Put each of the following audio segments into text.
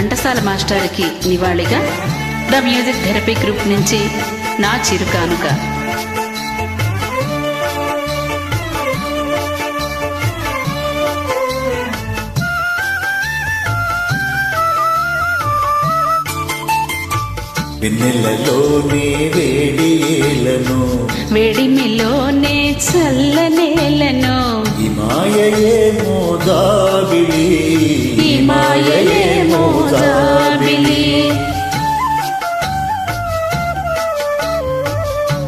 ఘంటసాల మాస్టర్కి నివాళిగా the music therapy group నుంచి నా చిరుకానుక. వెన్నెలలోనే వేడియేలను, వేడిమిలోనే చల్లనేలను, ఈ మాయయేమో జాబిలి, ఈ మాయయేమో జాబిలి.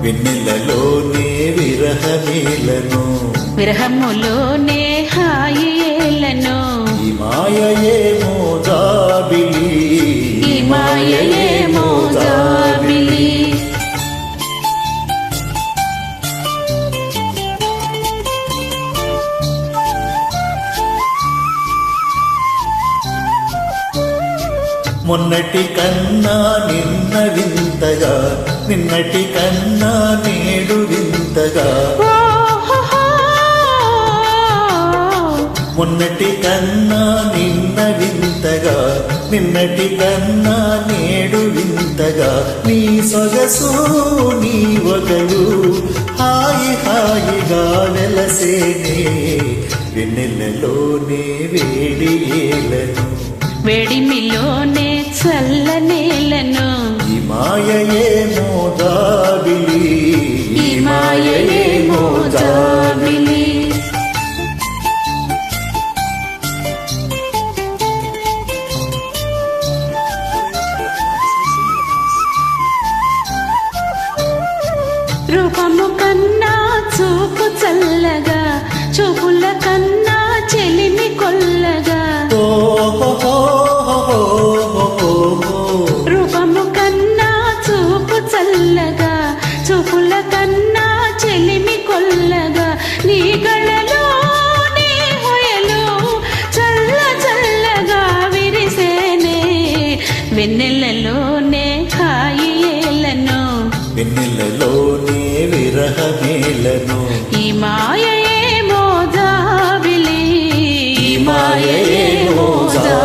వెన్నెలలోనే విరహమేలను, విరహములోనే హాయిలను, ఈ మాయయేమో జాబిలి, ఈ మాయయేమో జాబిలి. మొన్నటి కన్నా నిన్న వింతగా, నిన్నటి కన్నా నేడు వింతగా, మొన్నటి కన్నా నిన్న వింతగా, నిన్నటి కన్నా నేడు వింతగా, నీ సొగసు నీ వగలు హాయి హాయిగా వెలసేనే. వెన్నెలలోనే వేడియేలను, వేడిమిలోనే చల్లనేలను, ఈ మాయయేమో జాబిలి, ఈ మాయయేమో జాబిలి. రూపము కన్నా చూపు చల్లగా, చూపుల కన్నా చెలిమి కొల్లగా, రూపము కన్నా చూపు చల్లగా, చూపుల కన్నా చెలిమి కొల్లగా, నీ గళలో నీ హొయలు చల్ల చల్లగా విరిసేనే. వెన్నెలలోనే హాయిలను, వెన్నెలలోనే విరహమేలను, ఈ మాయయేమో జాబిలి, ఈ మాయయేమో జాబిలి.